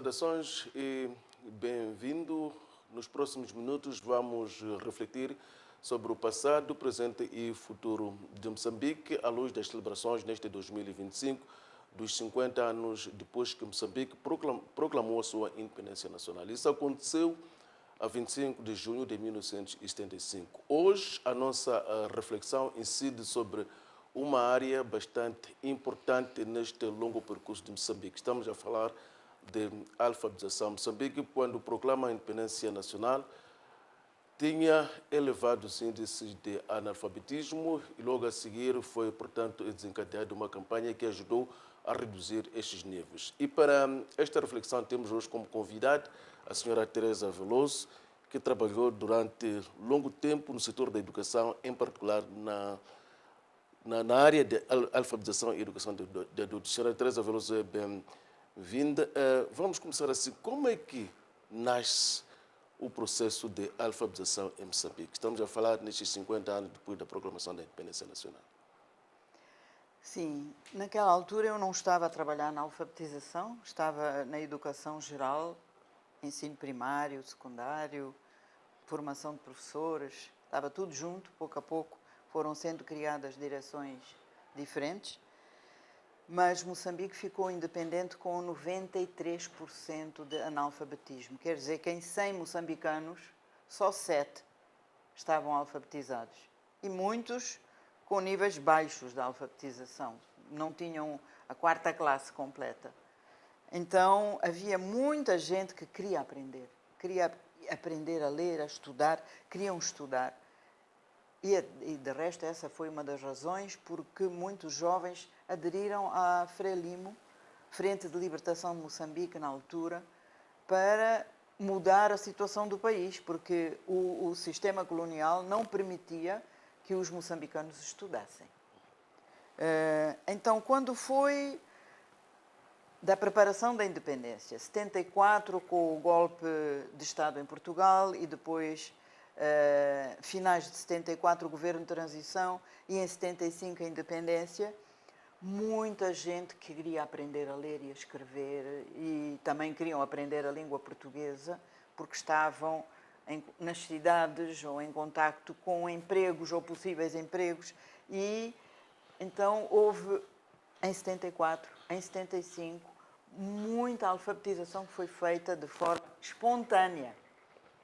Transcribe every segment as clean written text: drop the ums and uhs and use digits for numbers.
Saudações e bem-vindo. Nos próximos minutos vamos refletir sobre o passado, presente e futuro de Moçambique à luz das celebrações neste 2025, dos 50 anos depois que Moçambique proclamou a sua independência nacional. Isso aconteceu a 25 de junho de 1975. Hoje, a nossa reflexão incide sobre uma área bastante importante neste longo percurso de Moçambique. Estamos a falar de alfabetização. Moçambique, quando proclama a independência nacional, tinha elevados índices de analfabetismo e logo a seguir foi, portanto, desencadeada uma campanha que ajudou a reduzir estes níveis. E para esta reflexão temos hoje como convidada a senhora Teresa Veloso, que trabalhou durante longo tempo no setor da educação, em particular na área de alfabetização e educação de adultos. Senhora Teresa Veloso, é bem-vinda. Vamos começar assim. Como é que nasce o processo de alfabetização em Moçambique? Estamos a falar nestes 50 anos depois da proclamação da independência nacional. Sim, naquela altura eu não estava a trabalhar na alfabetização, estava na educação geral, ensino primário, secundário, formação de professores, estava tudo junto, pouco a pouco foram sendo criadas direções diferentes, mas Moçambique ficou independente com 93% de analfabetismo. Quer dizer que em 100 moçambicanos, só 7 estavam alfabetizados. E muitos com níveis baixos de alfabetização, não tinham a 4ª classe completa. Então, havia muita gente que queria aprender a ler, a estudar, queriam estudar. E de resto, essa foi uma das razões porque muitos jovens aderiram à FRELIMO, Frente de Libertação de Moçambique, na altura, para mudar a situação do país, porque o sistema colonial não permitia que os moçambicanos estudassem. Então, quando foi da preparação da independência, 74 com o golpe de Estado em Portugal e depois, finais de 74, o governo de transição e em 75 a independência, muita gente queria aprender a ler e a escrever e também queriam aprender a língua portuguesa porque estavam nas cidades ou em contacto com empregos ou possíveis empregos e então houve em 74, em 75, muita alfabetização que foi feita de forma espontânea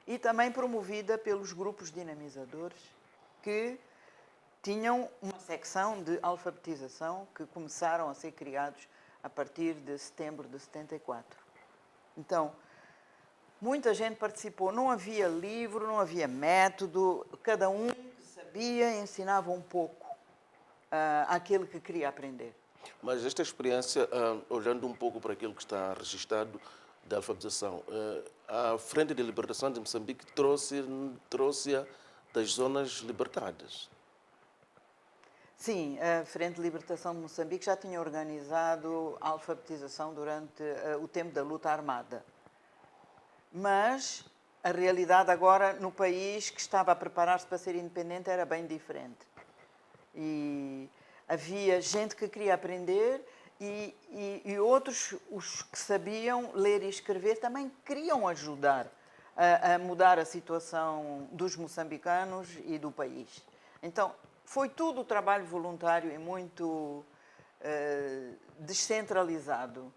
e também promovida pelos grupos dinamizadores que tinham uma secção de alfabetização que começaram a ser criados a partir de setembro de 74. Então, muita gente participou, não havia livro, não havia método, cada um que sabia ensinava um pouco àquele que queria aprender. Mas esta experiência, olhando um pouco para aquilo que está registrado da alfabetização, a Frente de Libertação de Moçambique trouxe-a das zonas libertadas. Sim, a Frente de Libertação de Moçambique já tinha organizado a alfabetização durante o tempo da luta armada. Mas a realidade agora no país que estava a preparar-se para ser independente era bem diferente. E havia gente que queria aprender e outros, os que sabiam ler e escrever, também queriam ajudar a mudar a situação dos moçambicanos e do país. Então, foi tudo trabalho voluntário e muito descentralizado.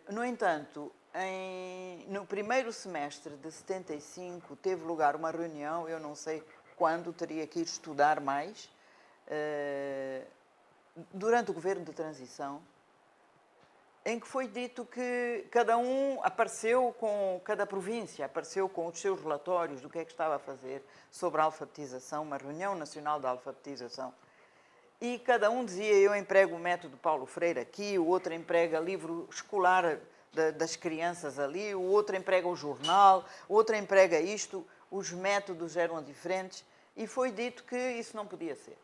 No entanto, no primeiro semestre de 75 teve lugar uma reunião, eu não sei quando, teria que ir estudar mais, durante o governo de transição, em que foi dito que cada um apareceu cada província apareceu com os seus relatórios do que é que estava a fazer sobre a alfabetização, uma reunião nacional da alfabetização. E cada um dizia, eu emprego o método Paulo Freire aqui, o outro emprega livro escolar das crianças ali, o outro emprega o jornal, o outro emprega isto, os métodos eram diferentes e foi dito que isso não podia ser.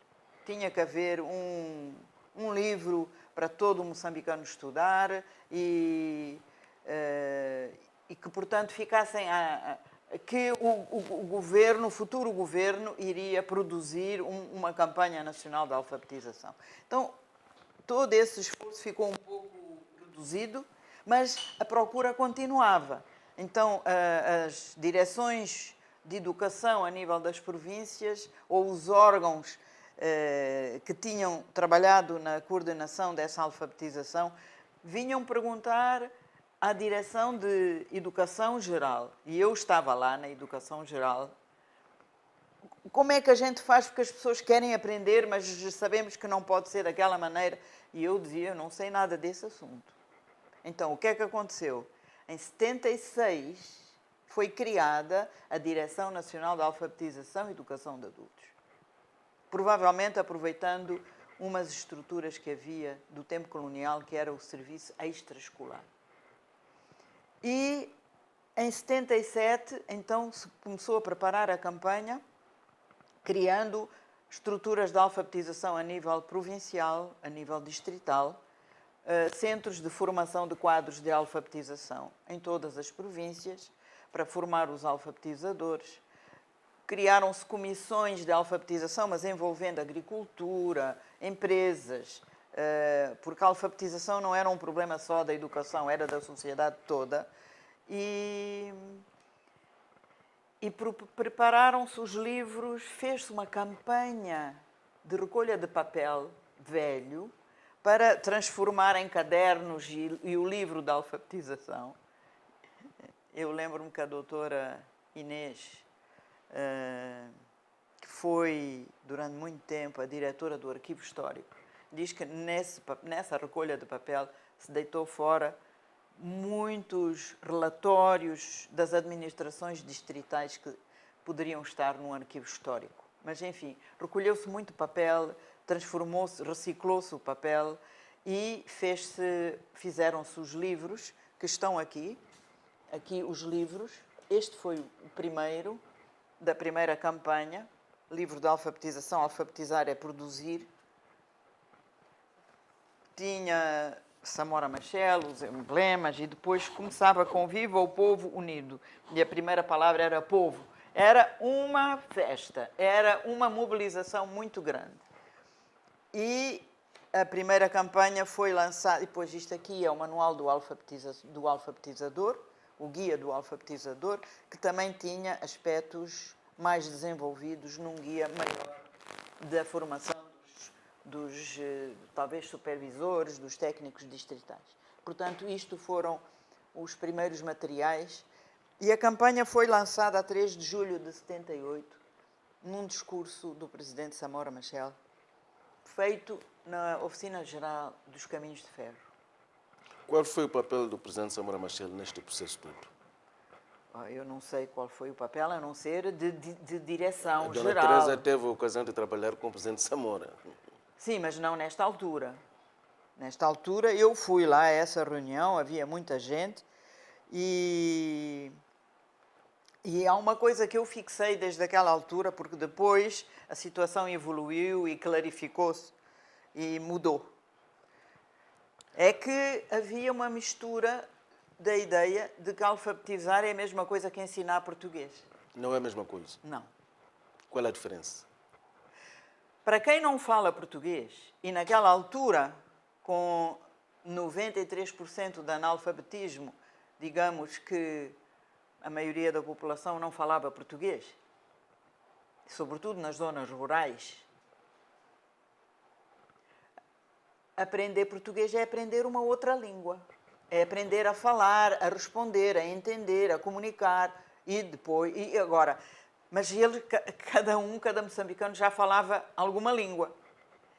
Tinha que haver um livro para todo o moçambicano estudar e que, portanto, ficassem que o governo, o futuro governo, iria produzir uma campanha nacional de alfabetização. Então, todo esse esforço ficou um pouco reduzido, mas a procura continuava. Então, as direções de educação a nível das províncias ou os órgãos que tinham trabalhado na coordenação dessa alfabetização vinham perguntar à direção de educação geral, e eu estava lá na educação geral, como é que a gente faz porque as pessoas querem aprender, mas sabemos que não pode ser daquela maneira. E eu dizia, eu não sei nada desse assunto. Então, o que é que aconteceu? Em 76 foi criada a Direção Nacional de Alfabetização e Educação de Adultos. Provavelmente aproveitando umas estruturas que havia do tempo colonial, que era o serviço extraescolar. E em 77, então, se começou a preparar a campanha, criando estruturas de alfabetização a nível provincial, a nível distrital, centros de formação de quadros de alfabetização em todas as províncias, para formar os alfabetizadores. Criaram-se comissões de alfabetização, mas envolvendo agricultura, empresas, porque a alfabetização não era um problema só da educação, era da sociedade toda. E prepararam-se os livros, fez-se uma campanha de recolha de papel velho para transformar em cadernos e o livro da alfabetização. Eu lembro-me que a doutora Inês, que foi durante muito tempo a diretora do Arquivo Histórico, diz que nessa recolha de papel se deitou fora muitos relatórios das administrações distritais que poderiam estar num arquivo histórico. Mas, enfim, recolheu-se muito papel, transformou-se, reciclou-se o papel e fizeram-se os livros que estão aqui. Aqui os livros. Este foi o primeiro, da primeira campanha, livro de alfabetização, Alfabetizar é Produzir. Tinha Samora Machel, os emblemas, e depois começava com Viva o Povo Unido. E a primeira palavra era povo. Era uma festa, era uma mobilização muito grande. E a primeira campanha foi lançada, e depois isto aqui é o manual do alfabetizador, o guia do alfabetizador, que também tinha aspectos mais desenvolvidos num guia maior da formação dos talvez supervisores, dos técnicos distritais. Portanto, isto foram os primeiros materiais. E a campanha foi lançada a 3 de julho de 78, num discurso do presidente Samora Machel, feito na Oficina Geral dos Caminhos de Ferro. Qual foi o papel do presidente Samora Machel neste processo todo? Eu não sei qual foi o papel, a não ser de direção a Dona geral. Teresa teve a ocasião de trabalhar com o presidente Samora. Sim, mas não nesta altura. Nesta altura eu fui lá a essa reunião, havia muita gente e há uma coisa que eu fixei desde aquela altura, porque depois a situação evoluiu e clarificou-se e mudou. É que havia uma mistura da ideia de que alfabetizar é a mesma coisa que ensinar português. Não é a mesma coisa? Não. Qual é a diferença? Para quem não fala português, e naquela altura, com 93% de analfabetismo, digamos que a maioria da população não falava português, sobretudo nas zonas rurais. Aprender português é aprender uma outra língua. É aprender a falar, a responder, a entender, a comunicar e depois... E agora, mas cada moçambicano já falava alguma língua.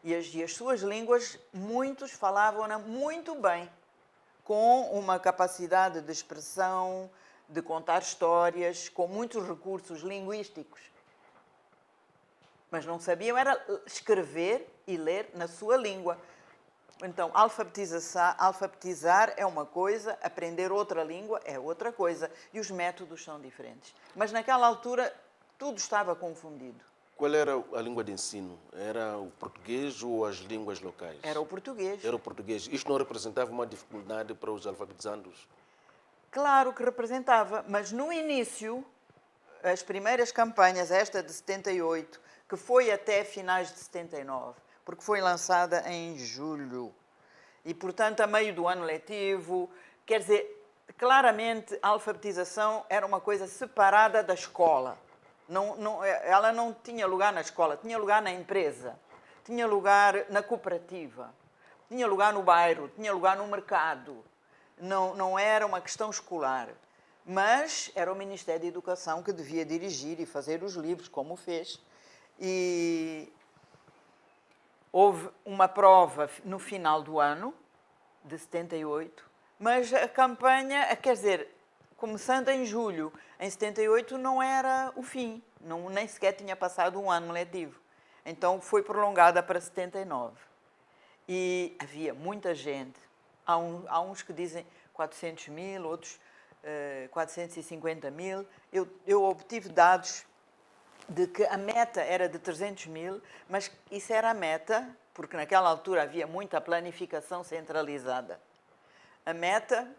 E as suas línguas, muitos falavam-na muito bem, com uma capacidade de expressão, de contar histórias, com muitos recursos linguísticos. Mas não sabiam era escrever e ler na sua língua. Então, alfabetizar é uma coisa, aprender outra língua é outra coisa. E os métodos são diferentes. Mas naquela altura, tudo estava confundido. Qual era a língua de ensino? Era o português ou as línguas locais? Era o português. Era o português. Isto não representava uma dificuldade para os alfabetizandos? Claro que representava, mas no início, as primeiras campanhas, esta de 78, que foi até finais de 79, porque foi lançada em julho. E, portanto, a meio do ano letivo, quer dizer, claramente a alfabetização era uma coisa separada da escola. Ela não tinha lugar na escola, tinha lugar na empresa, tinha lugar na cooperativa, tinha lugar no bairro, tinha lugar no mercado. Não era uma questão escolar. Mas era o Ministério da Educação que devia dirigir e fazer os livros, como fez. E houve uma prova no final do ano, de 78, mas a campanha, quer dizer, começando em julho, em 78 não era o fim, nem sequer tinha passado um ano letivo. Então foi prolongada para 79. E havia muita gente, há uns que dizem 400 mil, outros 450 mil. Eu obtive dados de que a meta era de 300 mil, mas isso era a meta, porque naquela altura havia muita planificação centralizada. A meta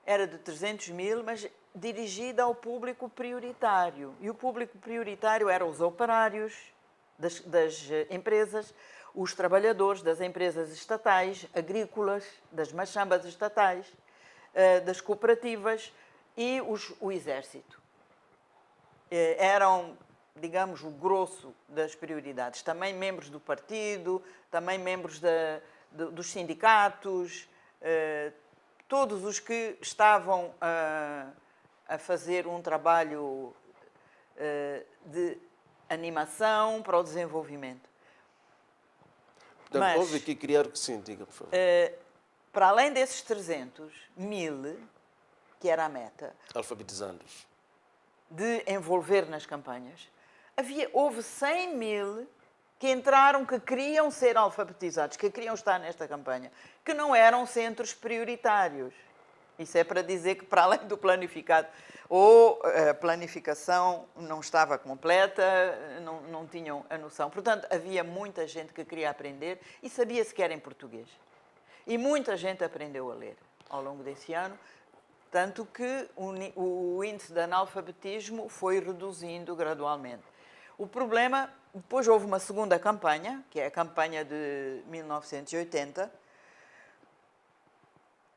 era de 300 mil, mas dirigida ao público prioritário. E o público prioritário eram os operários das empresas, os trabalhadores das empresas estatais, agrícolas, das machambas estatais, das cooperativas e o exército. Eram, digamos, o grosso das prioridades. Também membros do partido, também membros dos sindicatos, todos os que estavam a fazer um trabalho de animação para o desenvolvimento. Portanto, mas houve que criar... Sim, diga, por favor. Para além desses 300 mil, que era a meta, Alfabetizando-os. de envolver nas campanhas, houve 100 mil que entraram, que queriam ser alfabetizados, que queriam estar nesta campanha, que não eram centros prioritários. Isso é para dizer que, para além do planificado, ou a planificação não estava completa, não tinham a noção. Portanto, havia muita gente que queria aprender e sabia sequer em português. E muita gente aprendeu a ler ao longo desse ano, tanto que o índice de analfabetismo foi reduzindo gradualmente. O problema, depois houve uma segunda campanha, que é a campanha de 1980,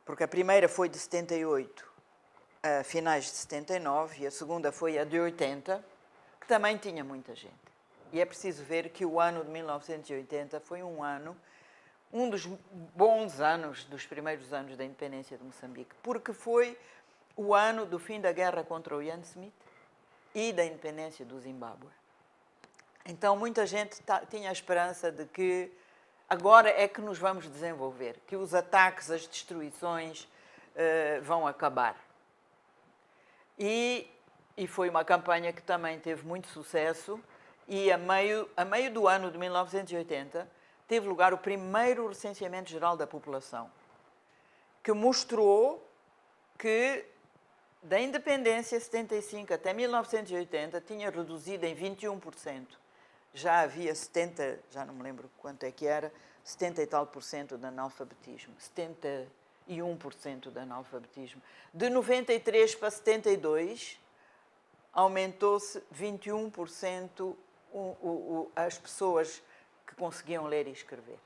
porque a primeira foi de 78 a finais de 79 e a segunda foi a de 80, que também tinha muita gente. E é preciso ver que o ano de 1980 foi um dos bons anos, dos primeiros anos da independência de Moçambique, porque foi o ano do fim da guerra contra o Ian Smith e da independência do Zimbábue. Então, muita gente tinha a esperança de que agora é que nos vamos desenvolver, que os ataques, as destruições vão acabar. E foi uma campanha que também teve muito sucesso e a meio do ano de 1980 teve lugar o primeiro recenseamento geral da população, que mostrou que da independência 75 até 1980 tinha reduzido em 21%. Já havia 70, já não me lembro quanto é que era, 70 e tal por cento de analfabetismo, 71% de analfabetismo. De 93 para 72, aumentou-se 21% as pessoas que conseguiam ler e escrever.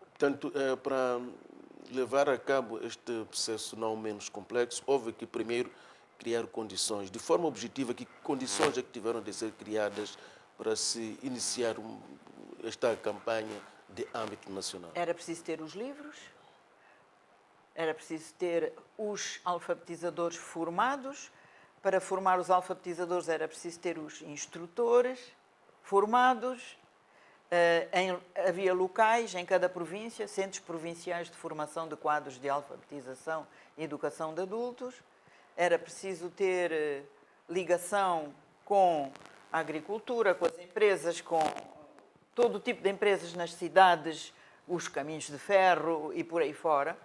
Portanto, para levar a cabo este processo não menos complexo, houve que primeiro criar condições. De forma objetiva, que condições é que tiveram de ser criadas para se iniciar esta campanha de âmbito nacional? Era preciso ter os livros, era preciso ter os alfabetizadores formados. Para formar os alfabetizadores era preciso ter os instrutores formados. Havia locais em cada província, centros provinciais de formação de quadros de alfabetização e educação de adultos. Era preciso ter ligação com a agricultura, com as empresas, com todo o tipo de empresas nas cidades, os caminhos de ferro e por aí fora.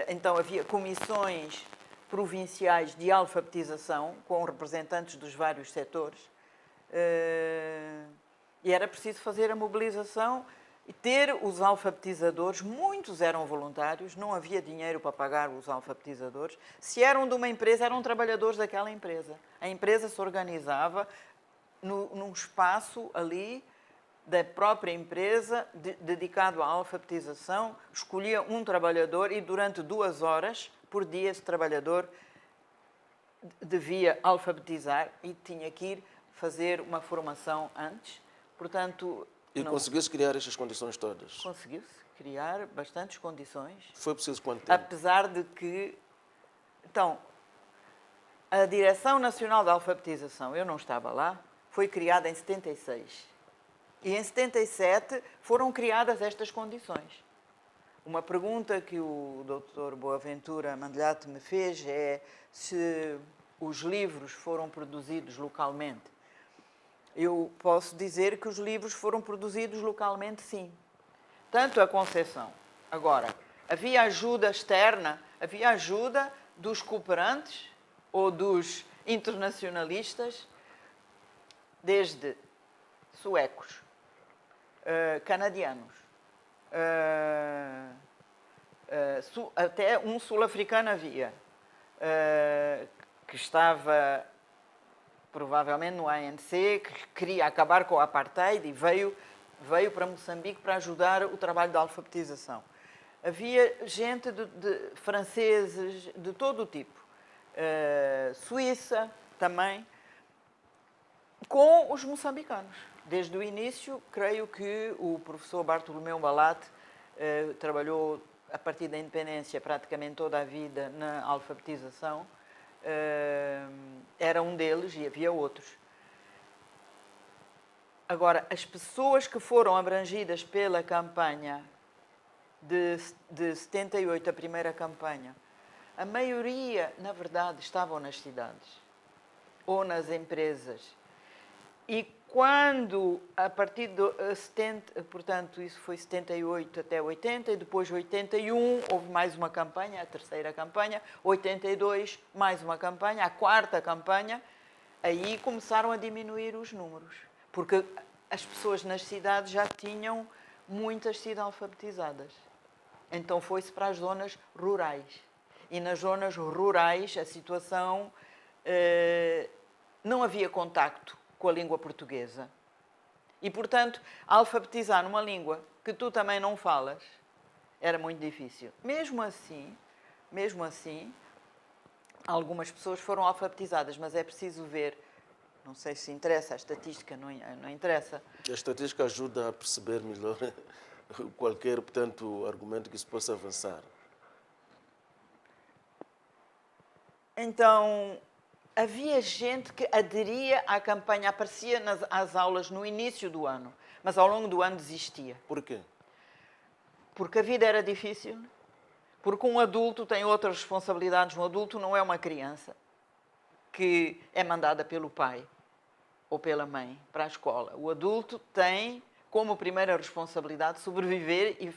Então havia comissões provinciais de alfabetização com representantes dos vários setores. E era preciso fazer a mobilização e ter os alfabetizadores. Muitos eram voluntários, não havia dinheiro para pagar os alfabetizadores. Se eram de uma empresa, eram trabalhadores daquela empresa. A empresa se organizava num espaço ali da própria empresa dedicado à alfabetização, escolhia um trabalhador e durante 2 horas por dia esse trabalhador devia alfabetizar e tinha que ir fazer uma formação antes. Portanto, E conseguiu-se criar estas condições todas? Conseguiu-se criar bastantes condições. Foi preciso quanto tempo? Apesar de que... Então, a Direção Nacional da Alfabetização, eu não estava lá, foi criada em 76. E em 77 foram criadas estas condições. Uma pergunta que o Dr. Boaventura Mandelhate me fez é se os livros foram produzidos localmente. Eu posso dizer que os livros foram produzidos localmente, sim. Tanto a Conceição. Agora, havia ajuda externa, havia ajuda dos cooperantes ou dos internacionalistas, desde suecos, canadianos, até um sul-africano havia, que estava provavelmente no ANC, que queria acabar com o apartheid e veio para Moçambique para ajudar o trabalho da alfabetização. Havia gente de franceses de todo o tipo, Suíça também, com os moçambicanos. Desde o início, creio que o professor Bartolomeu Balate trabalhou a partir da independência praticamente toda a vida na alfabetização. Era um deles e havia outros. Agora, as pessoas que foram abrangidas pela campanha de 78, a primeira campanha, a maioria, na verdade, estavam nas cidades ou nas empresas. E quando, a partir de 70, portanto, isso foi 78 até 80, e depois 81 houve mais uma campanha, a terceira campanha, 82 mais uma campanha, a quarta campanha, aí começaram a diminuir os números, porque as pessoas nas cidades já tinham muitas sido alfabetizadas. Então foi-se para as zonas rurais. E nas zonas rurais a situação não havia contacto com a língua portuguesa. E, portanto, alfabetizar numa língua que tu também não falas era muito difícil. Mesmo assim, algumas pessoas foram alfabetizadas, mas é preciso ver, não sei se interessa, a estatística não interessa. A estatística ajuda a perceber melhor qualquer, portanto, argumento que se possa avançar. Então, havia gente que aderia à campanha, aparecia às aulas no início do ano, mas ao longo do ano desistia. Por quê? Porque a vida era difícil, porque um adulto tem outras responsabilidades. Um adulto não é uma criança que é mandada pelo pai ou pela mãe para a escola. O adulto tem como primeira responsabilidade sobreviver e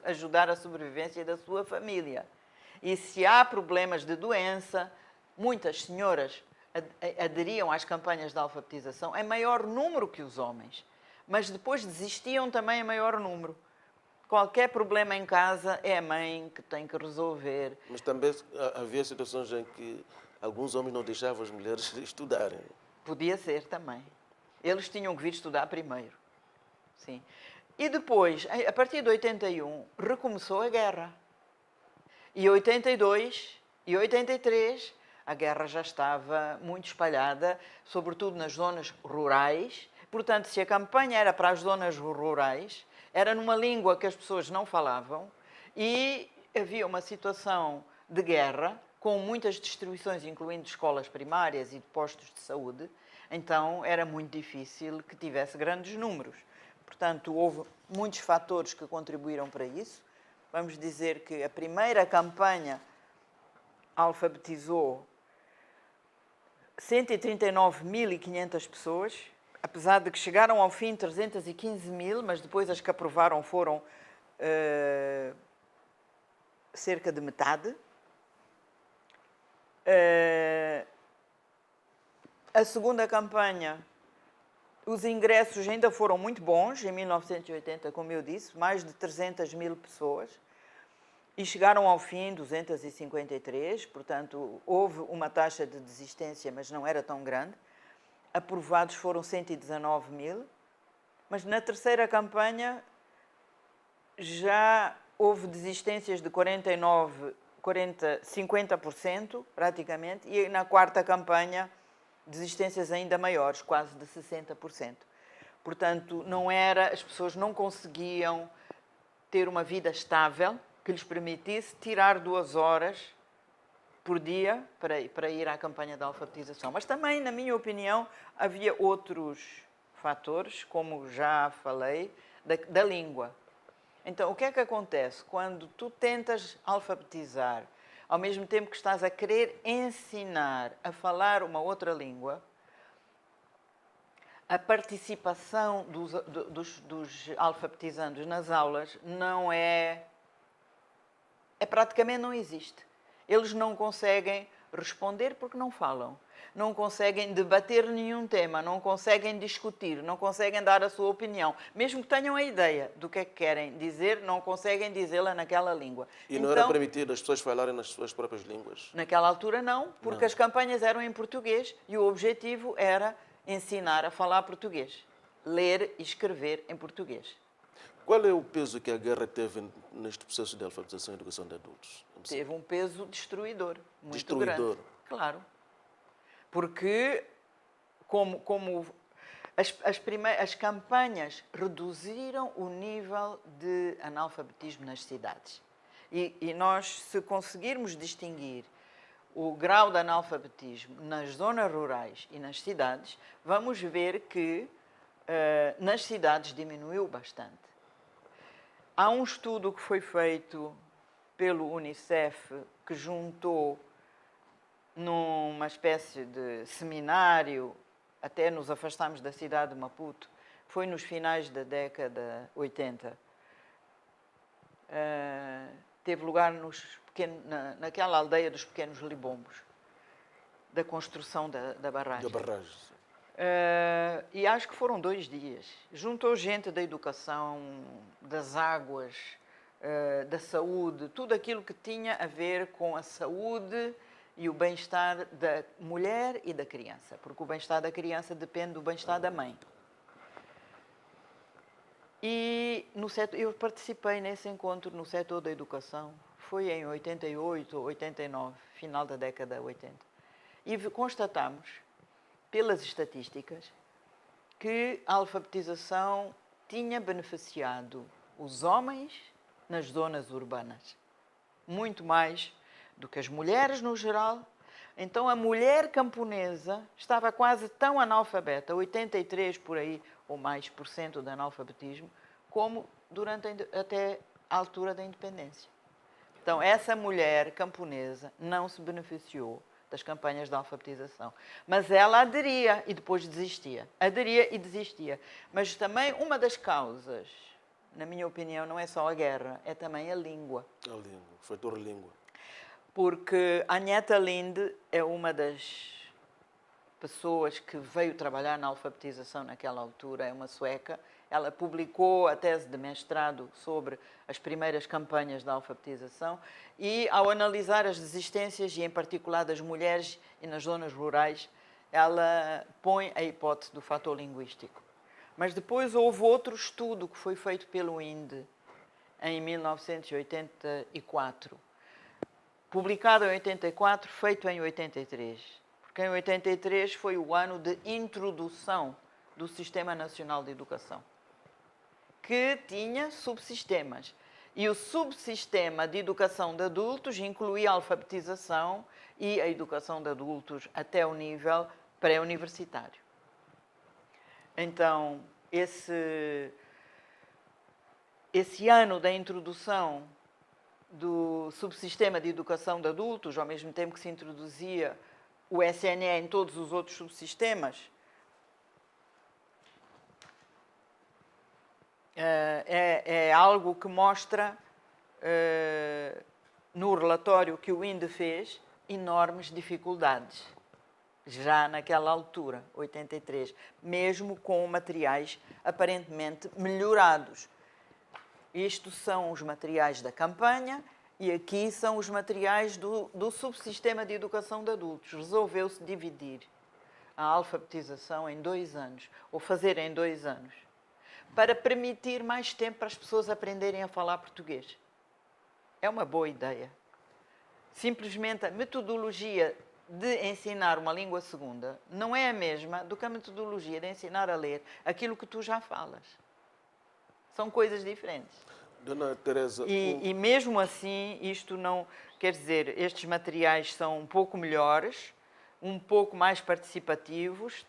ajudar a sobrevivência da sua família. E se há problemas de doença, muitas senhoras aderiam às campanhas de alfabetização em maior número que os homens, mas depois desistiam também em maior número. Qualquer problema em casa é a mãe que tem que resolver. Mas também havia situações em que alguns homens não deixavam as mulheres estudarem. Podia ser também. Eles tinham que vir estudar primeiro. Sim. E depois, a partir de 81, recomeçou a guerra. E 82 e 83, a guerra já estava muito espalhada, sobretudo nas zonas rurais. Portanto, se a campanha era para as zonas rurais, era numa língua que as pessoas não falavam e havia uma situação de guerra, com muitas destruições, incluindo escolas primárias e postos de saúde. Então, era muito difícil que tivesse grandes números. Portanto, houve muitos fatores que contribuíram para isso. Vamos dizer que a primeira campanha alfabetizou 139.500 pessoas, apesar de que chegaram ao fim 315.000, mas depois as que aprovaram foram cerca de metade. A segunda campanha, os ingressos ainda foram muito bons, em 1980, como eu disse, mais de 300.000 pessoas, e chegaram ao fim 253, portanto, houve uma taxa de desistência, mas não era tão grande. Aprovados foram 119.000, mas na terceira campanha já houve desistências de 49 50% praticamente, e na quarta campanha desistências ainda maiores, quase de 60%. Portanto, as pessoas não conseguiam ter uma vida estável que lhes permitisse tirar 2 horas por dia para ir à campanha de alfabetização. Mas também, na minha opinião, havia outros fatores, como já falei, da língua. Então, o que é que acontece? Quando tu tentas alfabetizar, ao mesmo tempo que estás a querer ensinar a falar uma outra língua, a participação dos alfabetizandos nas aulas praticamente não existe. Eles não conseguem responder porque não falam. Não conseguem debater nenhum tema, não conseguem discutir, não conseguem dar a sua opinião. Mesmo que tenham a ideia do que é que querem dizer, não conseguem dizê-la naquela língua. E não era permitido as pessoas falarem nas suas próprias línguas? Naquela altura não, porque as campanhas eram em português e o objetivo era ensinar a falar português, ler e escrever em português. Qual é o peso que a guerra teve neste processo de alfabetização e educação de adultos? Teve um peso destruidor, muito grande. Claro. Porque, como as campanhas reduziram o nível de analfabetismo nas cidades. E nós, se conseguirmos distinguir o grau de analfabetismo nas zonas rurais e nas cidades, vamos ver que nas cidades diminuiu bastante. Há um estudo que foi feito pelo Unicef que juntou numa espécie de seminário, até nos afastámos da cidade de Maputo, foi nos finais da década 80. Teve lugar naquela aldeia dos pequenos libombos, da construção da barragem. E acho que foram 2 dias. Juntou gente da educação, das águas, da saúde, tudo aquilo que tinha a ver com a saúde e o bem-estar da mulher e da criança, porque o bem-estar da criança depende do bem-estar da mãe. E eu participei nesse encontro no setor da educação, foi em 88 ou 89, final da década 80. E constatamos, pelas estatísticas, que a alfabetização tinha beneficiado os homens nas zonas urbanas, muito mais do que as mulheres no geral. Então a mulher camponesa estava quase tão analfabeta, 83 por aí ou mais por cento de analfabetismo, como até a altura da independência. Então essa mulher camponesa não se beneficiou das campanhas de alfabetização. Mas ela aderia e depois desistia. Aderia e desistia. Mas também uma das causas, na minha opinião, não é só a guerra, é também a língua. A língua, o fator língua. Porque a Agneta Linde é uma das pessoas que veio trabalhar na alfabetização naquela altura, é uma sueca. Ela publicou a tese de mestrado sobre as primeiras campanhas de alfabetização e, ao analisar as desistências, e em particular das mulheres e nas zonas rurais, ela põe a hipótese do fator linguístico. Mas depois houve outro estudo que foi feito pelo INDE em 1984, publicado em 84, feito em 83. Porque em 83 foi o ano de introdução do Sistema Nacional de Educação, que tinha subsistemas. E o subsistema de educação de adultos incluía a alfabetização e a educação de adultos até o nível pré-universitário. Então, esse ano da introdução do subsistema de educação de adultos, ao mesmo tempo que se introduzia o SNE em todos os outros subsistemas, é algo que mostra, no relatório que o INDE fez, enormes dificuldades, já naquela altura, 83, mesmo com materiais aparentemente melhorados. Estes são os materiais da campanha e aqui são os materiais do subsistema de educação de adultos. Resolveu-se dividir a alfabetização em 2 anos, ou fazer em 2 anos, para permitir mais tempo para as pessoas aprenderem a falar português. É uma boa ideia. Simplesmente a metodologia de ensinar uma língua segunda não é a mesma do que a metodologia de ensinar a ler aquilo que tu já falas. São coisas diferentes. Dona Teresa... E mesmo assim, isto não... Quer dizer, estes materiais são um pouco melhores, um pouco mais participativos,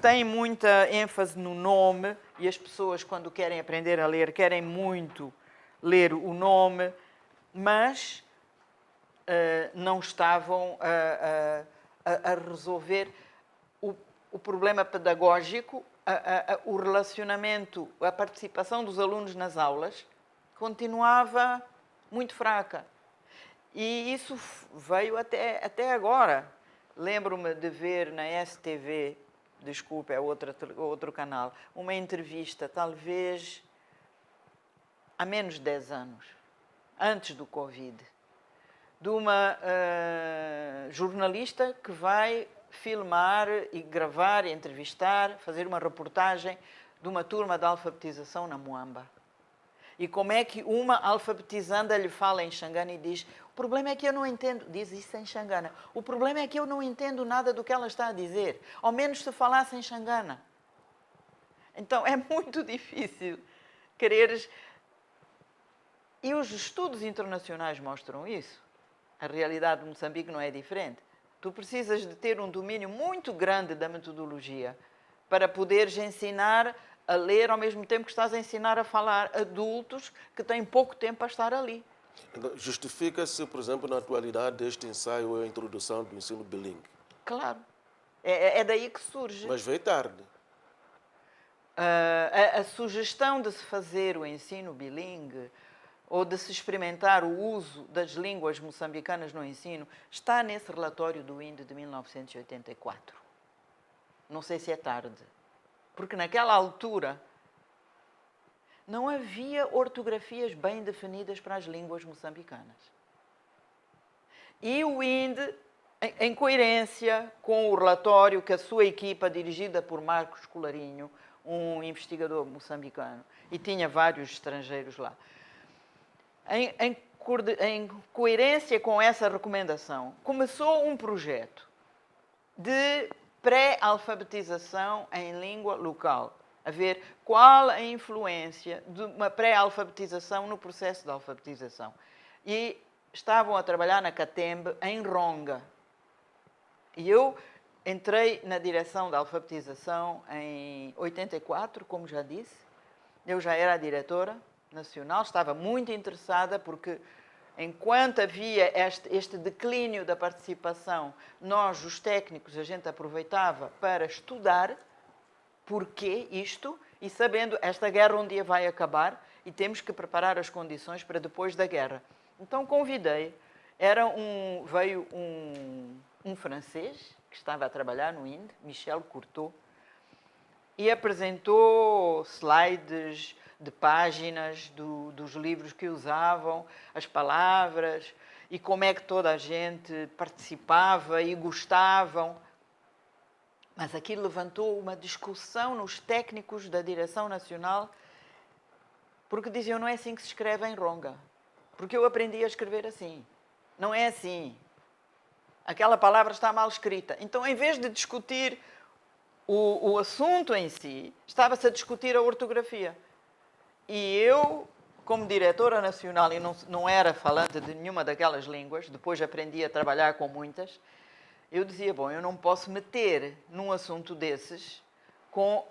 têm muita ênfase no nome e as pessoas, quando querem aprender a ler, querem muito ler o nome, mas não estavam a resolver o problema pedagógico, o relacionamento, a participação dos alunos nas aulas continuava muito fraca. E isso veio até agora. Lembro-me de ver na STV, desculpe, é outro canal, uma entrevista, talvez há menos de 10 anos, antes do Covid, de uma jornalista que vai filmar e gravar, e entrevistar, fazer uma reportagem de uma turma de alfabetização na Moamba. E como é que uma alfabetizanda lhe fala em Xangana e diz: o problema é que eu não entendo, diz isso em Xangana, o problema é que eu não entendo nada do que ela está a dizer, ao menos se falasse em Xangana. Então é muito difícil quereres... E os estudos internacionais mostram isso. A realidade de Moçambique não é diferente. Tu precisas de ter um domínio muito grande da metodologia para poderes ensinar a ler ao mesmo tempo que estás a ensinar a falar adultos que têm pouco tempo a estar ali. Então, justifica-se, por exemplo, na atualidade, este ensaio a introdução do ensino bilingue? Claro. É daí que surge. Mas veio tarde. A sugestão de se fazer o ensino bilingue ou de se experimentar o uso das línguas moçambicanas no ensino está nesse relatório do INDE de 1984. Não sei se é tarde. Porque naquela altura não havia ortografias bem definidas para as línguas moçambicanas. E o INDE, em coerência com o relatório que a sua equipa, dirigida por Marcos Colarinho, um investigador moçambicano, e tinha vários estrangeiros lá, em coerência com essa recomendação, começou um projeto de pré-alfabetização em língua local, a ver qual a influência de uma pré-alfabetização no processo de alfabetização. E estavam a trabalhar na Catembe, em Ronga. E eu entrei na direção da alfabetização em 84, como já disse. Eu já era a diretora nacional, estava muito interessada porque, enquanto havia este declínio da participação, nós, os técnicos, a gente aproveitava para estudar porquê isto e sabendo esta guerra um dia vai acabar e temos que preparar as condições para depois da guerra. Então convidei, veio um francês que estava a trabalhar no INDE, Michel Courteau, e apresentou slides de páginas dos livros que usavam, as palavras, e como é que toda a gente participava e gostavam. Mas aquilo levantou uma discussão nos técnicos da Direção Nacional, porque diziam, não é assim que se escreve em Ronga. Porque eu aprendi a escrever assim. Não é assim. Aquela palavra está mal escrita. Então, em vez de discutir o assunto em si, estava-se a discutir a ortografia. E eu, como diretora nacional, e não era falante de nenhuma daquelas línguas, depois aprendi a trabalhar com muitas, eu dizia, bom, eu não posso meter num assunto desses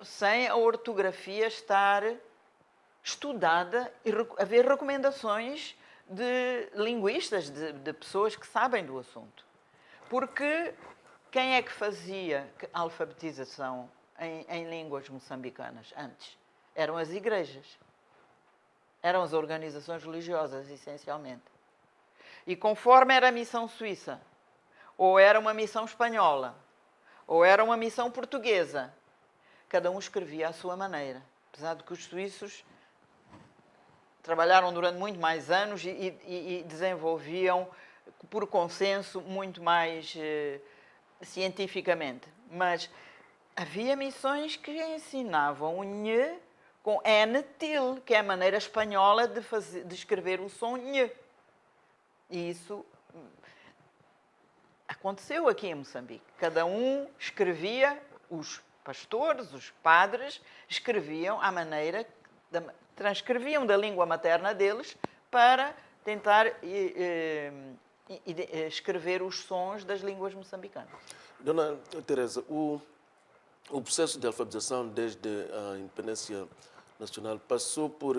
sem a ortografia estar estudada e haver recomendações de linguistas, de pessoas que sabem do assunto. Porque quem é que fazia alfabetização em línguas moçambicanas antes? Eram as igrejas. Eram as organizações religiosas, essencialmente. E conforme era a missão suíça, ou era uma missão espanhola, ou era uma missão portuguesa, cada um escrevia à sua maneira. Apesar de que os suíços trabalharam durante muito mais anos e desenvolviam, por consenso, muito mais cientificamente. Mas havia missões que ensinavam o nhe com N-til, que é a maneira espanhola de escrever o som nhe. E isso aconteceu aqui em Moçambique. Cada um escrevia, os pastores, os padres, escreviam à maneira, transcreviam da língua materna deles para tentar escrever os sons das línguas moçambicanas. Dona Teresa, o processo de alfabetização desde a independência nacional passou por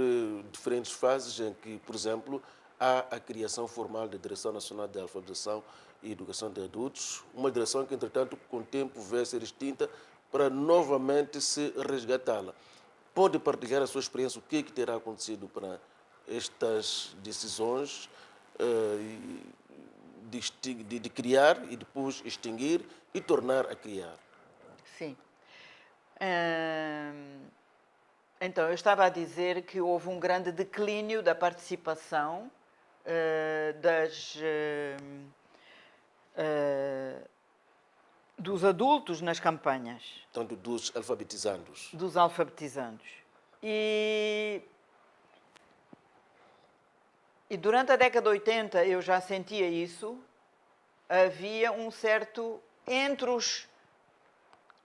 diferentes fases em que, por exemplo, há a criação formal da Direção Nacional de Alfabetização e Educação de Adultos, uma direção que, entretanto, com o tempo veio a ser extinta para novamente se resgatá-la. Pode partilhar a sua experiência, o que terá acontecido para estas decisões de criar e depois extinguir e tornar a criar? Sim. Então, eu estava a dizer que houve um grande declínio da participação dos adultos nas campanhas. Tanto dos alfabetizandos. Dos alfabetizandos. E durante a década de 80 eu já sentia isso. Havia um certo, entre os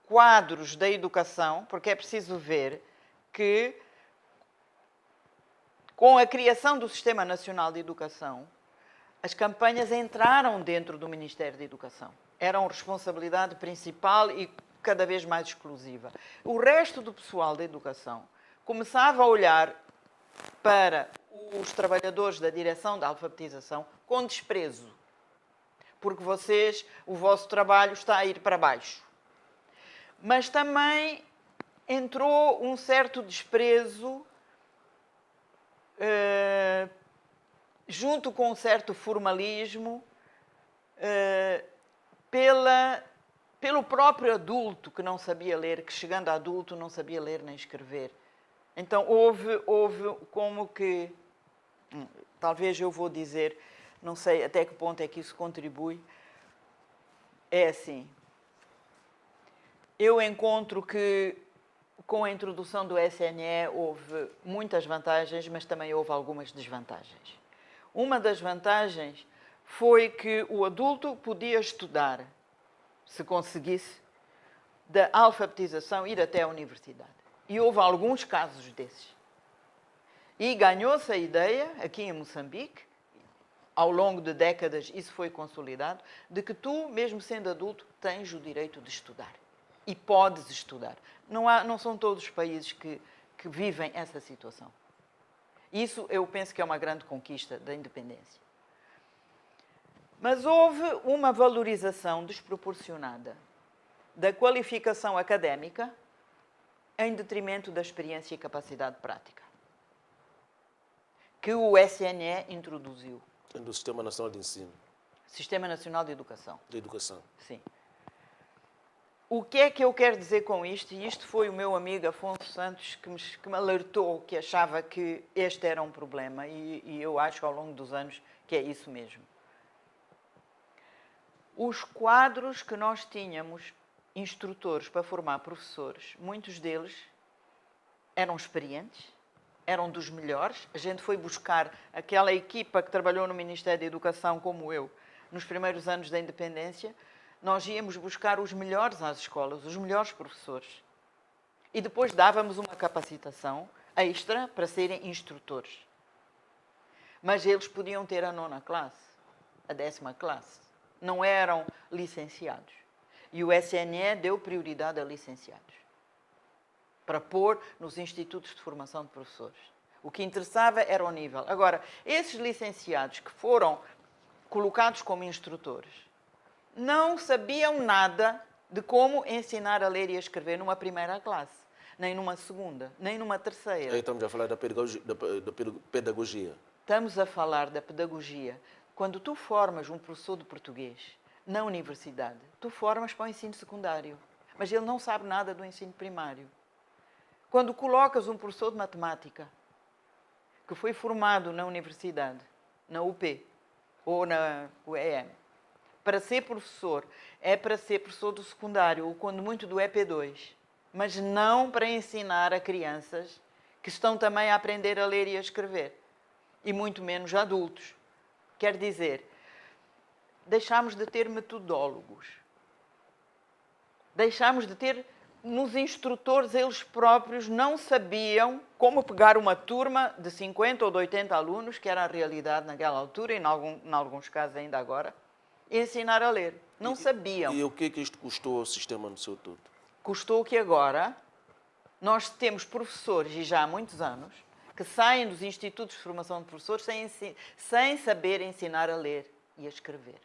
quadros da educação, porque é preciso ver que com a criação do Sistema Nacional de Educação, as campanhas entraram dentro do Ministério da Educação. Eram responsabilidade principal e cada vez mais exclusiva. O resto do pessoal da educação começava a olhar para os trabalhadores da direção da alfabetização com desprezo. Porque o vosso trabalho está a ir para baixo. Mas também entrou um certo desprezo junto com um certo formalismo pelo próprio adulto que não sabia ler, que chegando a adulto não sabia ler nem escrever. Então houve como que, talvez eu vou dizer, não sei até que ponto é que isso contribui, é assim, eu encontro que com a introdução do SNE houve muitas vantagens, mas também houve algumas desvantagens. Uma das vantagens foi que o adulto podia estudar, se conseguisse, da alfabetização, ir até a universidade. E houve alguns casos desses. E ganhou-se a ideia, aqui em Moçambique, ao longo de décadas isso foi consolidado, de que tu, mesmo sendo adulto, tens o direito de estudar. E podes estudar. Não são todos os países que vivem essa situação. Isso eu penso que é uma grande conquista da independência. Mas houve uma valorização desproporcionada da qualificação académica em detrimento da experiência e capacidade prática, que o SNE introduziu. Do Sistema Nacional de Ensino. Sistema Nacional de Educação. De Educação. Sim. O que é que eu quero dizer com isto? E isto foi o meu amigo Afonso Santos que me alertou, que achava que este era um problema. E eu acho, ao longo dos anos, que é isso mesmo. Os quadros que nós tínhamos, instrutores para formar professores, muitos deles eram experientes, eram dos melhores. A gente foi buscar aquela equipa que trabalhou no Ministério da Educação, como eu, nos primeiros anos da independência. Nós íamos buscar os melhores às escolas, os melhores professores. E depois dávamos uma capacitação extra para serem instrutores. Mas eles podiam ter a 9ª classe, a 10ª classe. Não eram licenciados. E o SNE deu prioridade a licenciados, para pôr nos institutos de formação de professores. O que interessava era o nível. Agora, esses licenciados que foram colocados como instrutores não sabiam nada de como ensinar a ler e a escrever numa primeira classe, nem numa segunda, nem numa terceira. Aí estamos a falar da pedagogia. Estamos a falar da pedagogia. Quando tu formas um professor de português na universidade, tu formas para o ensino secundário, mas ele não sabe nada do ensino primário. Quando colocas um professor de matemática, que foi formado na universidade, na UP ou na UEM, para ser professor, é para ser professor do secundário, ou quando muito do EP2, mas não para ensinar a crianças que estão também a aprender a ler e a escrever, e muito menos a adultos. Quer dizer, deixámos de ter metodólogos. Deixámos de ter... Nos instrutores, eles próprios não sabiam como pegar uma turma de 50 ou de 80 alunos, que era a realidade naquela altura, e em alguns casos ainda agora, e ensinar a ler. Não sabiam. E o que é que isto custou ao sistema no seu todo? Custou que agora nós temos professores, e já há muitos anos, que saem dos institutos de formação de professores sem saber ensinar a ler e a escrever.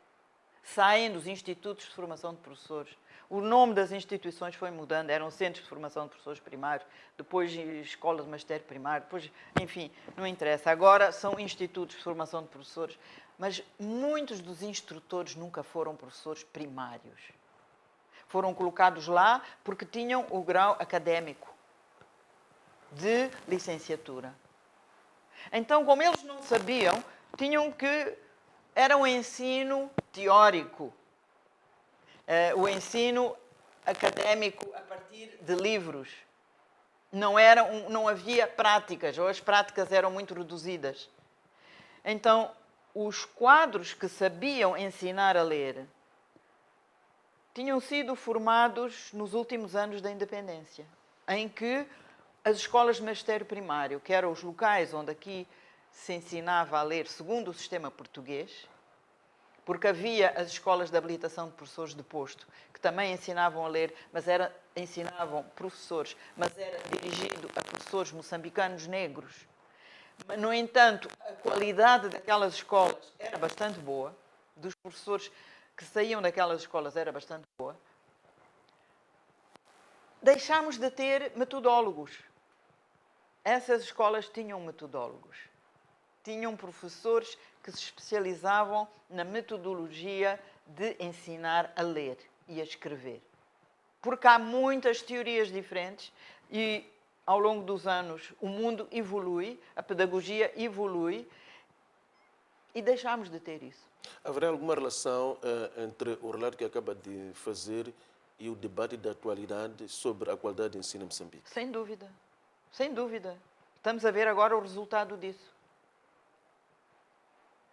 Saem dos institutos de formação de professores. O nome das instituições foi mudando, eram centros de formação de professores primários, depois escolas de magistério primário, depois, enfim, não interessa. Agora são institutos de formação de professores, mas muitos dos instrutores nunca foram professores primários. Foram colocados lá porque tinham o grau académico de licenciatura. Então, como eles não sabiam, tinham que... Era um ensino teórico. O ensino académico a partir de livros. Não havia práticas, ou as práticas eram muito reduzidas. Então, os quadros que sabiam ensinar a ler tinham sido formados nos últimos anos da independência, em que as escolas de magistério primário, que eram os locais onde aqui se ensinava a ler segundo o sistema português, porque havia as escolas de habilitação de professores de posto, que também ensinavam a ler, ensinavam professores, mas era dirigido a professores moçambicanos negros. No entanto, a qualidade daquelas escolas era bastante boa, dos professores que saíam daquelas escolas era bastante boa. Deixámos de ter metodólogos. Essas escolas tinham metodólogos. Tinham professores que se especializavam na metodologia de ensinar a ler e a escrever. Porque há muitas teorias diferentes e, ao longo dos anos, o mundo evolui, a pedagogia evolui e deixámos de ter isso. Haverá alguma relação entre o relato que acaba de fazer e o debate da atualidade sobre a qualidade de ensino em Moçambique? Sem dúvida. Sem dúvida. Estamos a ver agora o resultado disso.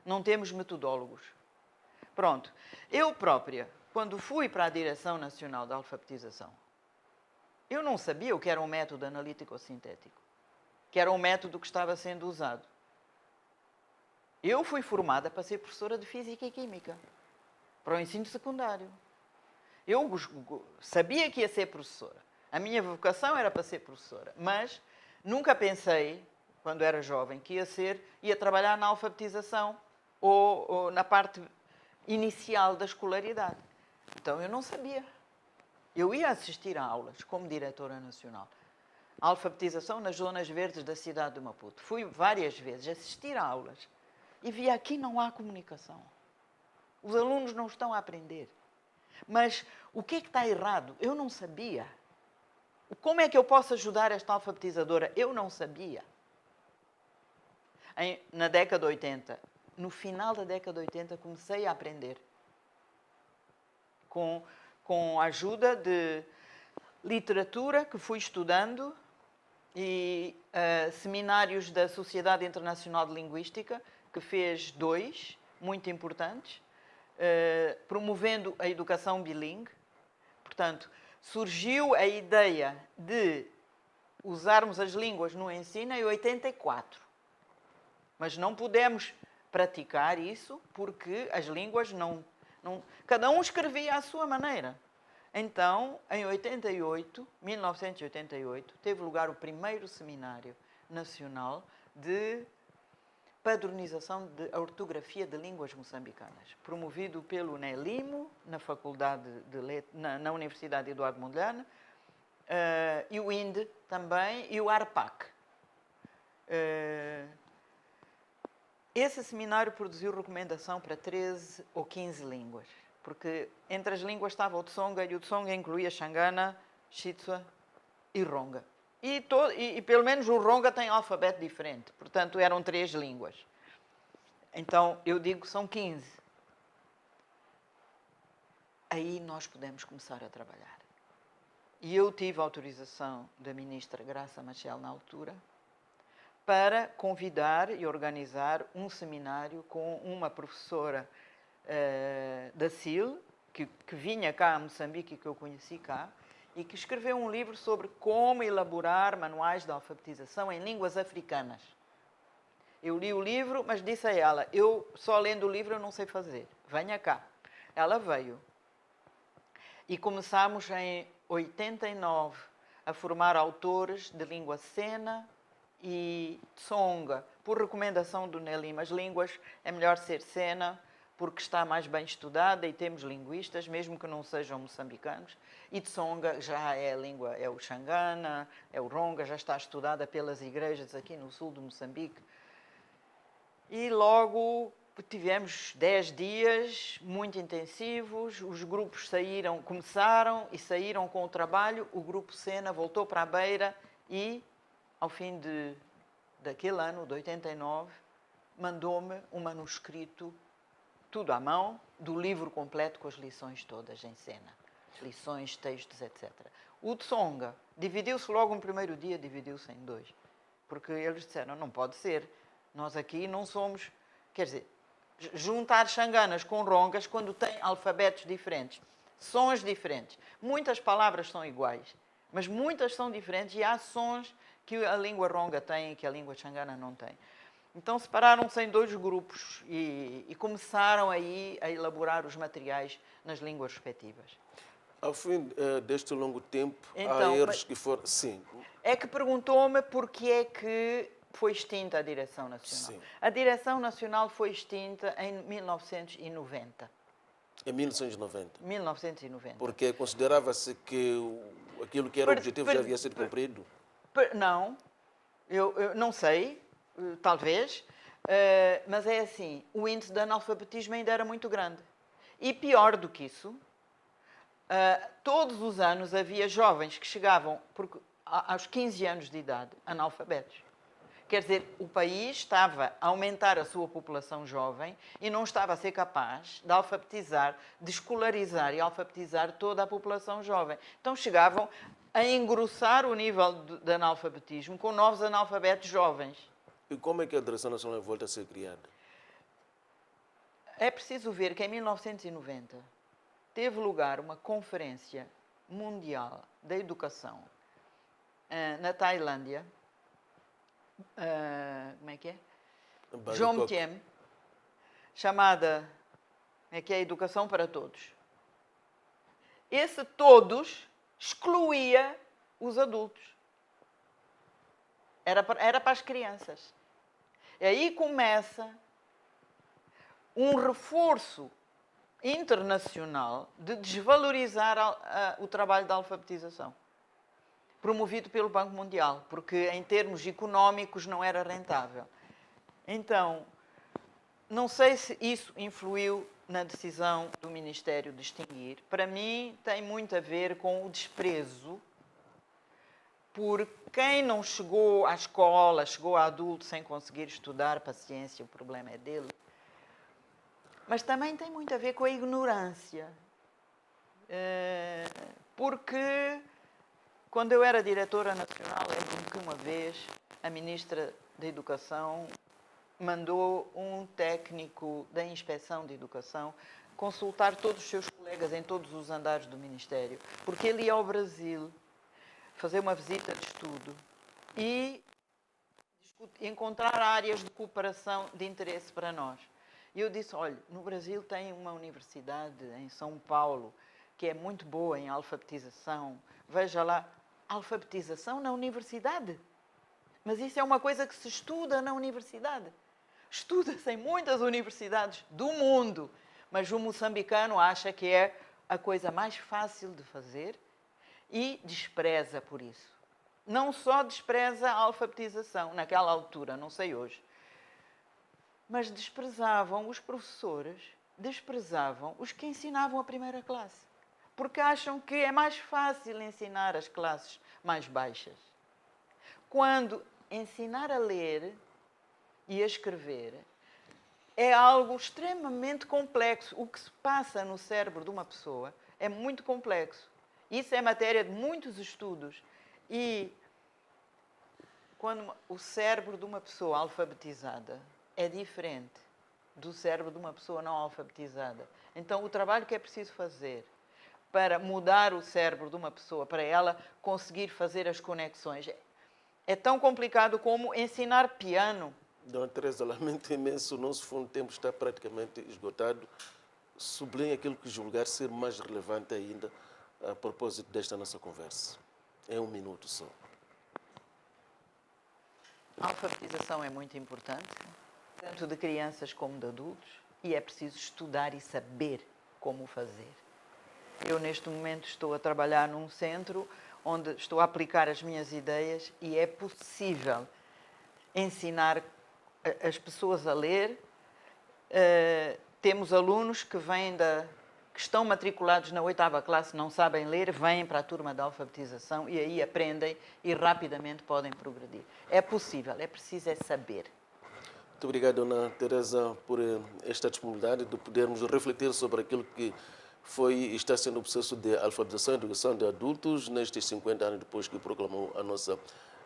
Não temos metodólogos. Pronto. Eu própria, quando fui para a Direção Nacional da Alfabetização, eu não sabia o que era um método analítico-sintético, que era um método que estava sendo usado. Eu fui formada para ser professora de Física e Química, para o ensino secundário. Eu sabia que ia ser professora. A minha vocação era para ser professora, mas nunca pensei, quando era jovem, que ia trabalhar na alfabetização ou na parte inicial da escolaridade. Então eu não sabia. Eu ia assistir a aulas como diretora nacional. A alfabetização nas zonas verdes da cidade de Maputo. Fui várias vezes assistir a aulas e vi aqui não há comunicação. Os alunos não estão a aprender. Mas o que é que está errado? Eu não sabia. Como é que eu posso ajudar esta alfabetizadora? Eu não sabia. Na década de 80, no final da década de 80, comecei a aprender. Com a ajuda de literatura que fui estudando e seminários da Sociedade Internacional de Linguística, que fez 2, muito importantes, promovendo a educação bilingue. Portanto, surgiu a ideia de usarmos as línguas no ensino em 84. Mas não pudemos praticar isso porque as línguas não... Cada um escrevia à sua maneira. Então, em 1988, teve lugar o primeiro seminário nacional de padronização da ortografia de línguas moçambicanas, promovido pelo NELIMO, na Faculdade na Universidade Eduardo Mondlane, e o INDE também, e o ARPAC. Esse seminário produziu recomendação para 13 ou 15 línguas, porque entre as línguas estava o Tsonga, e o Tsonga incluía Xangana, Xitsua e Ronga. E pelo menos o Ronga tem alfabeto diferente, portanto eram 3 línguas. Então eu digo que são 15. Aí nós podemos começar a trabalhar. E eu tive a autorização da ministra Graça Machel na altura para convidar e organizar um seminário com uma professora da CIL, que vinha cá a Moçambique e que eu conheci cá, e que escreveu um livro sobre como elaborar manuais de alfabetização em línguas africanas. Eu li o livro, mas disse a ela, eu só lendo o livro eu não sei fazer, venha cá. Ela veio. E começámos em 89 a formar autores de língua sena e tsonga, por recomendação do Nelly. As línguas é melhor ser sena, porque está mais bem estudada e temos linguistas, mesmo que não sejam moçambicanos. E tsonga já é a língua, é o xangana, é o ronga, já está estudada pelas igrejas aqui no sul de Moçambique. E logo tivemos 10 dias muito intensivos, os grupos começaram e saíram com o trabalho, o grupo Sena voltou para a Beira e, ao fim daquele ano, de 89, mandou-me um manuscrito, tudo à mão, do livro completo com as lições todas em Sena. Lições, textos, etc. O Tsonga dividiu-se logo no primeiro dia, dividiu-se em 2. Porque eles disseram, não pode ser, nós aqui não somos... Quer dizer, juntar xanganas com rongas quando tem alfabetos diferentes, sons diferentes. Muitas palavras são iguais, mas muitas são diferentes e há sons que a língua ronga tem e que a língua xangana não tem. Então separaram-se em 2 grupos e começaram aí a elaborar os materiais nas línguas respectivas. Ao fim deste longo tempo, então, há erros que foram... Sim. É que perguntou-me porque é que foi extinta a Direção Nacional. Sim. A Direção Nacional foi extinta em 1990. Em 1990? 1990. Porque considerava-se que aquilo que era o objetivo já havia sido cumprido? Não, eu não sei, talvez, mas é assim, o índice de analfabetismo ainda era muito grande. E pior do que isso, todos os anos havia jovens que chegavam aos 15 anos de idade analfabetos. Quer dizer, o país estava a aumentar a sua população jovem e não estava a ser capaz de alfabetizar, de escolarizar e alfabetizar toda a população jovem. Então chegavam a engrossar o nível de analfabetismo com novos analfabetos jovens. E como é que a Direção Nacional volta a ser criada? É preciso ver que em 1990 teve lugar uma conferência mundial da educação na Tailândia. Como é que é? Jomtien, chamada que é Educação para Todos. Esse todos excluía os adultos. Era para as crianças. E aí começa um reforço internacional de desvalorizar o trabalho da alfabetização, promovido pelo Banco Mundial, porque em termos económicos não era rentável. Então, não sei se isso influiu na decisão do Ministério de extinguir. Para mim, tem muito a ver com o desprezo por quem não chegou à escola, chegou a adulto sem conseguir estudar, paciência, o problema é dele. Mas também tem muito a ver com a ignorância. Porque quando eu era diretora nacional, lembro-me que uma vez a Ministra da Educação mandou um técnico da Inspeção de Educação consultar todos os seus colegas em todos os andares do Ministério, porque ele ia ao Brasil fazer uma visita de estudo e encontrar áreas de cooperação de interesse para nós. E eu disse, olha, no Brasil tem uma universidade em São Paulo que é muito boa em alfabetização. Veja lá, alfabetização na universidade. Mas isso é uma coisa que se estuda na universidade. Estuda-se em muitas universidades do mundo, mas o moçambicano acha que é a coisa mais fácil de fazer e despreza por isso. Não só despreza a alfabetização, naquela altura, não sei hoje, mas desprezavam os professores, desprezavam os que ensinavam a primeira classe, porque acham que é mais fácil ensinar as classes mais baixas. Quando ensinar a ler e a escrever é algo extremamente complexo. O que se passa no cérebro de uma pessoa é muito complexo. Isso é matéria de muitos estudos. E quando o cérebro de uma pessoa alfabetizada é diferente do cérebro de uma pessoa não alfabetizada. Então, o trabalho que é preciso fazer para mudar o cérebro de uma pessoa, para ela conseguir fazer as conexões, é tão complicado como ensinar piano. Dona Teresa, lamento imenso, o nosso fundo de tempo está praticamente esgotado. Sublinhe aquilo que julgar ser mais relevante ainda a propósito desta nossa conversa. É 1 minuto só. A alfabetização é muito importante, tanto de crianças como de adultos, e é preciso estudar e saber como fazer. Eu, neste momento, estou a trabalhar num centro onde estou a aplicar as minhas ideias e é possível ensinar as pessoas a ler. Temos alunos que que estão matriculados na 8ª classe, não sabem ler, vêm para a turma da alfabetização e aí aprendem e rapidamente podem progredir. É possível, é preciso saber. Muito obrigado, Dona Teresa, por esta disponibilidade de podermos refletir sobre aquilo que foi e está sendo o processo de alfabetização e educação de adultos nestes 50 anos depois que proclamou a nossa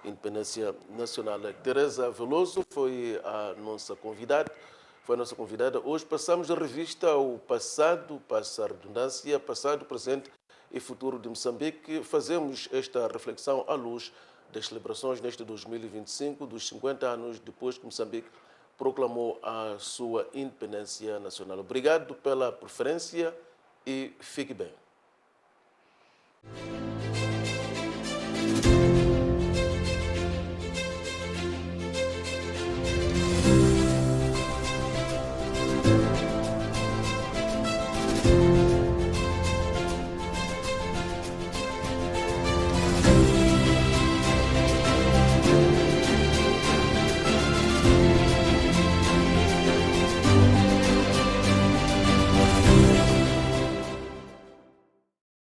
independência nacional. Teresa Veloso foi a nossa convidada. Hoje passamos a revista ao passado, passa a redundância, passado, presente e futuro de Moçambique. Fazemos esta reflexão à luz das celebrações neste 2025, dos 50 anos depois que Moçambique proclamou a sua independência nacional. Obrigado pela preferência e fique bem.